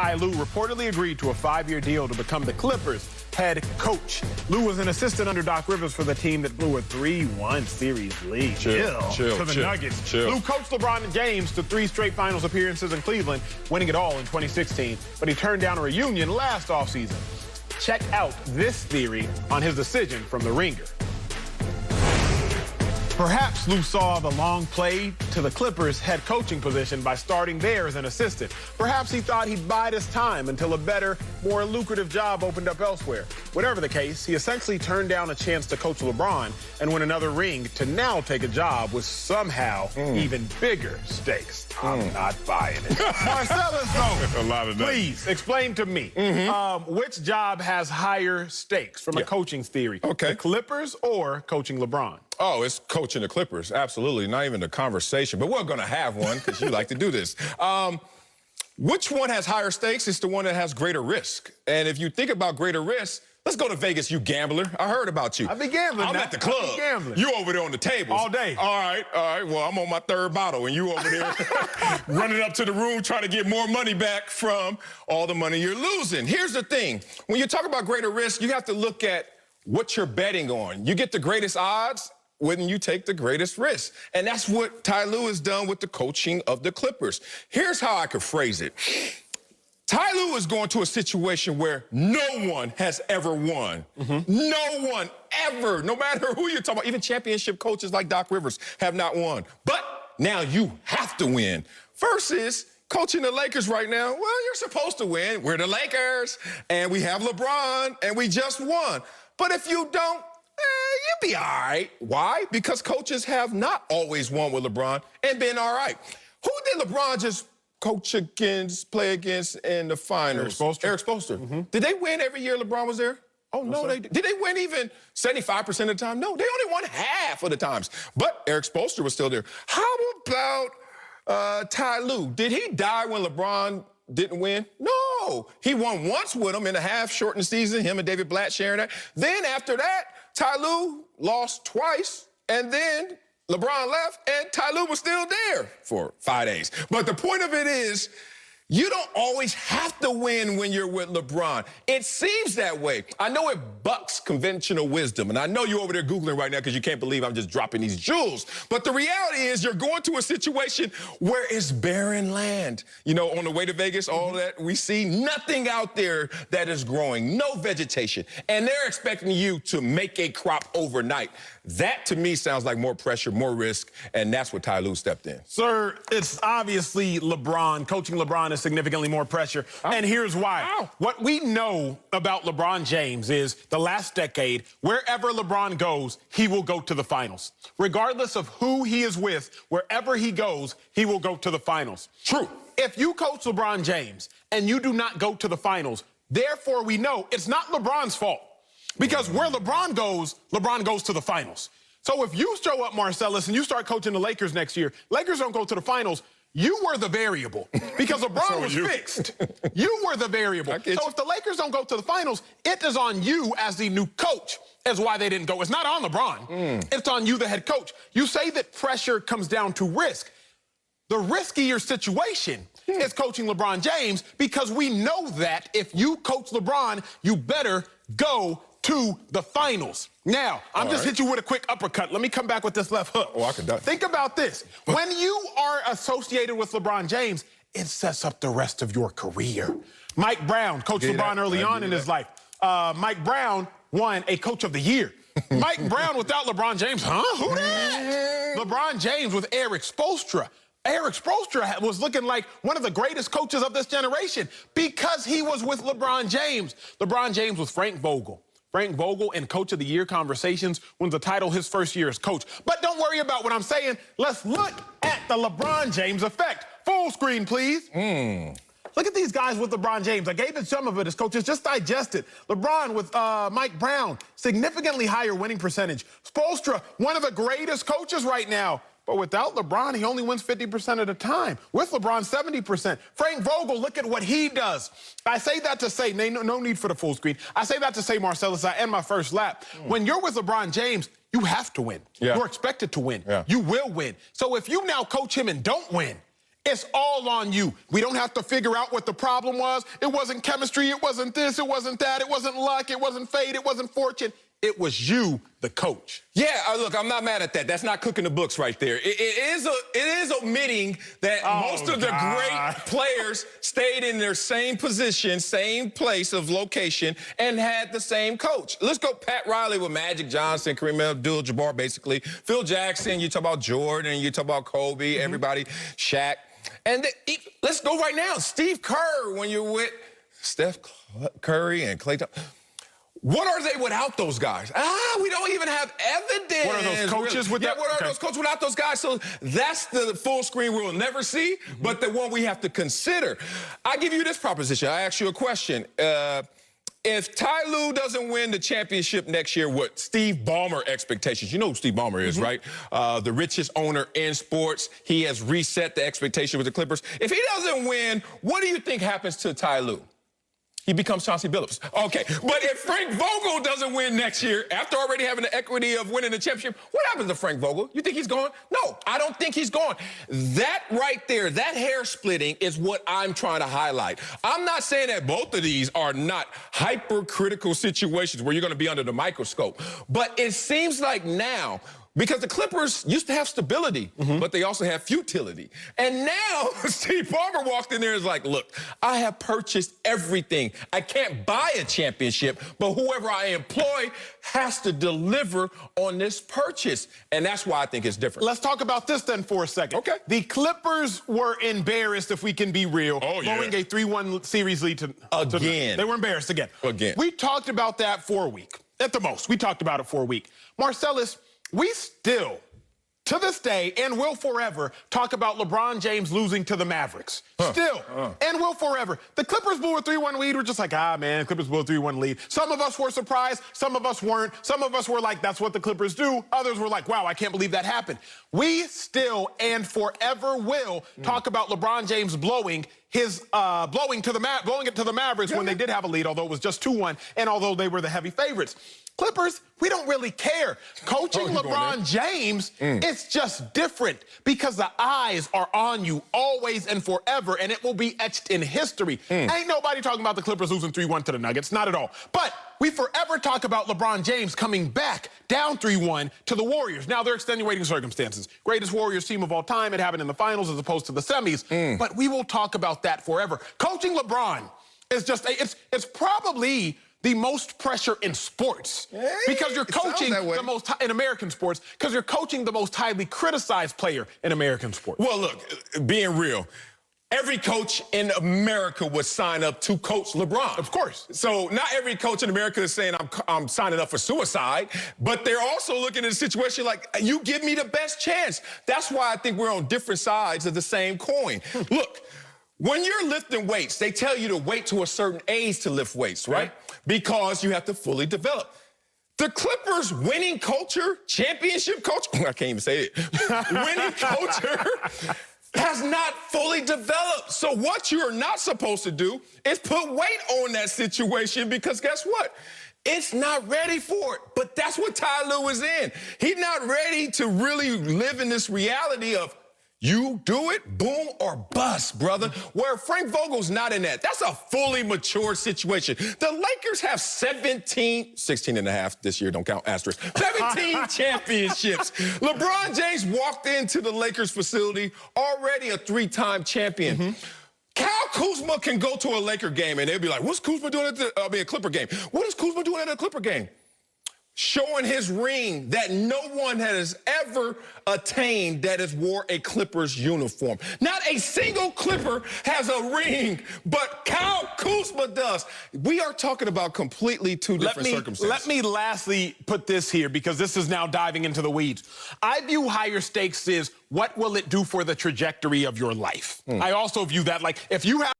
Ty Lue reportedly agreed to a 5-year deal to become the Clippers' head coach. Lue was an assistant under Doc Rivers for the team that blew a 3-1 series lead. Chill to the Nuggets. Lue coached LeBron James to 3 straight finals appearances in Cleveland, winning it all in 2016. But he turned down a reunion last offseason. Check out this theory on his decision from The Ringer. Perhaps Lue saw the long play to the Clippers' head coaching position by starting there as an assistant. Perhaps he thought he'd bide his time until a better, more lucrative job opened up elsewhere. Whatever the case, he essentially turned down a chance to coach LeBron and win another ring to now take a job with somehow even bigger stakes. I'm not buying it. Marcellus, though, a lot of that. Please explain to me which job has higher stakes from a coaching theory? Okay. The Clippers or coaching LeBron? Oh, it's coaching the Clippers. Absolutely. Not even a conversation. But we're going to have one because you like to do this. Which one has higher stakes? It's the one that has greater risk. And if you think about greater risk, let's go to Vegas, you gambler. I heard about you. I be gambling. I'm at the club. I be gambling. You over there on the tables. All day. All right. Well, I'm on my 3rd bottle, and you over there running up to the room trying to get more money back from all the money you're losing. Here's the thing. When you talk about greater risk, you have to look at what you're betting on. You get the greatest odds when you take the greatest risk. And that's what Ty Lue has done with the coaching of the Clippers. Here's how I could phrase it. Ty Lue is going to a situation where no one has ever won. No one ever, no matter who you're talking about, even championship coaches like Doc Rivers have not won. But now you have to win. Versus coaching the Lakers right now, well, you're supposed to win. We're the Lakers, and we have LeBron, and we just won. But if you don't, you'll be all right. Why? Because coaches have not always won with LeBron and been all right. Who did LeBron just play against in the finals? Eric Spoelstra. Did they win every year LeBron was there? Oh, no, they did. Did they win even 75% of the time? No, they only won half of the times. But Eric Spoelstra was still there. How about Ty Lue? Did he die when LeBron didn't win? No. He won once with him in a half-shortened season, him and David Blatt sharing that. Then after that, Ty Lue lost twice, and then LeBron left, and Ty Lue was still there for 5 days. But the point of it is, you don't always have to win when you're with LeBron. It seems that way. I know it bucks conventional wisdom, and I know you're over there Googling right now because you can't believe I'm just dropping these jewels. But the reality is you're going to a situation where it's barren land. You know, on the way to Vegas, all that we see, nothing out there that is growing, no vegetation. And they're expecting you to make a crop overnight. That, to me, sounds like more pressure, more risk, and that's what Ty Lue stepped in. Sir, it's obviously LeBron. Coaching LeBron is significantly more pressure, and here's why. What we know about LeBron James is the last decade, wherever LeBron goes, he will go to the finals. Regardless of who he is with, wherever he goes, he will go to the finals. True. If you coach LeBron James and you do not go to the finals, therefore we know it's not LeBron's fault. Because where LeBron goes to the finals. So if you show up, Marcellus, and you start coaching the Lakers next year, Lakers don't go to the finals, you were the variable. Because LeBron was fixed. You were the variable. So if the Lakers don't go to the finals, it is on you as the new coach as why they didn't go. It's not on LeBron. It's on you, the head coach. You say that pressure comes down to risk. The riskier situation is coaching LeBron James because we know that if you coach LeBron, you better go to the finals. Now, I'm just hit you with a quick uppercut. Let me come back with this left hook. Oh, I could die. Think about this. When you are associated with LeBron James, it sets up the rest of your career. Mike Brown coached LeBron early on in his life. Mike Brown won a Coach of the Year. Mike Brown without LeBron James, Who that? LeBron James with Eric Spoelstra. Eric Spoelstra was looking like one of the greatest coaches of this generation because he was with LeBron James. LeBron James was Frank Vogel. Frank Vogel in Coach of the Year conversations wins the title his first year as coach. But don't worry about what I'm saying. Let's look at the LeBron James effect. Full screen, please. Look at these guys with LeBron James. I gave it some of it as coaches. Just digest it. LeBron with Mike Brown, significantly higher winning percentage. Spoelstra, one of the greatest coaches right now. But without LeBron, he only wins 50% of the time. With LeBron, 70%. Frank Vogel, look at what he does. I say that to say, no need for the full screen. I say that to say, Marcellus, I end my first lap. When you're with LeBron James, you have to win. You're expected to win. You will win. So if you now coach him and don't win, It's all on you. We don't have to figure out what the problem was. It wasn't chemistry. It wasn't this. It wasn't that. It wasn't luck. It wasn't fate. It wasn't fortune. It was you, the coach. Yeah, look, I'm not mad at that. That's not cooking the books right there. It is omitting that most of the great players stayed in their same position, same place of location, and had the same coach. Let's go Pat Riley with Magic Johnson, Kareem Abdul-Jabbar, basically. Phil Jackson, you talk about Jordan, you talk about Kobe, everybody, Shaq. And let's go right now. Steve Kerr, when you're with Steph Curry and Klay Thompson. What are they without those guys? We don't even have evidence. What are those coaches without? Yeah, what are those coaches without those guys? So that's the full screen we'll never see, but the one we have to consider. I give you this proposition. I ask you a question. If Ty Lue doesn't win the championship next year, what Steve Ballmer expectations? You know who Steve Ballmer is, right? The richest owner in sports. He has reset the expectation with the Clippers. If he doesn't win, what do you think happens to Ty Lue? He becomes Chauncey Billups. Okay, but if Frank Vogel doesn't win next year, after already having the equity of winning the championship, what happens to Frank Vogel? You think he's gone? No, I don't think he's gone. That right there, that hair splitting is what I'm trying to highlight. I'm not saying that both of these are not hypercritical situations where you're going to be under the microscope, but it seems like now, because the Clippers used to have stability, but they also have futility. And now Steve Ballmer walked in there and is like, look, I have purchased everything. I can't buy a championship, but whoever I employ has to deliver on this purchase. And that's why I think it's different. Let's talk about this then for a second. Okay. The Clippers were embarrassed, if we can be real, blowing a 3-1 series lead to again. They were embarrassed again. Again. We talked about that for a week. At the most, we talked about it for a week. Marcellus, we still, to this day, and will forever, talk about LeBron James losing to the Mavericks. Still, and will forever. The Clippers blew a 3-1 lead. We're just like, man, Clippers blew a 3-1 lead. Some of us were surprised. Some of us weren't. Some of us were like, that's what the Clippers do. Others were like, wow, I can't believe that happened. We still and forever will talk about LeBron James blowing it to the Mavericks when they did have a lead, although it was just 2-1, and although they were the heavy favorites. Clippers, we don't really care. Coaching LeBron James, it's just different because the eyes are on you always and forever, and it will be etched in history. Ain't nobody talking about the Clippers losing 3-1 to the Nuggets, not at all. But we forever talk about LeBron James coming back down 3-1 to the Warriors. Now, they're extenuating circumstances. Greatest Warriors team of all time. It happened in the finals as opposed to the semis. But we will talk about that forever. Coaching LeBron is just, it's probably the most pressure in sports because you're coaching the most in American sports because you're coaching the most highly criticized player in American sports. Well, look, being real, every coach in America would sign up to coach LeBron. Of course. So not every coach in America is saying I'm signing up for suicide, but they're also looking at the situation like, you give me the best chance. That's why I think we're on different sides of the same coin. Look, when you're lifting weights, they tell you to wait to a certain age to lift weights, right? Because you have to fully develop. The Clippers' winning culture, championship culture, I can't even say it, winning culture has not fully developed. So what you're not supposed to do is put weight on that situation because guess what? It's not ready for it. But that's what Ty Lue is in. He's not ready to really live in this reality of you do it, boom or bust, brother. Where Frank Vogel's not in that. That's a fully mature situation. The Lakers have 16 and a half this year, don't count asterisk. 17 championships. LeBron James walked into the Lakers facility already a 3-time champion. Kyle Kuzma can go to a Laker game and they'll be like, what's Kuzma doing at a Clipper game? What is Kuzma doing at a Clipper game? Showing his ring that no one has ever attained that has wore a Clippers uniform. Not a single Clipper has a ring, but Kyle Kuzma does. We are talking about completely two different circumstances. Let me lastly put this here because this is now diving into the weeds. I view higher stakes as what will it do for the trajectory of your life. I also view that like if you have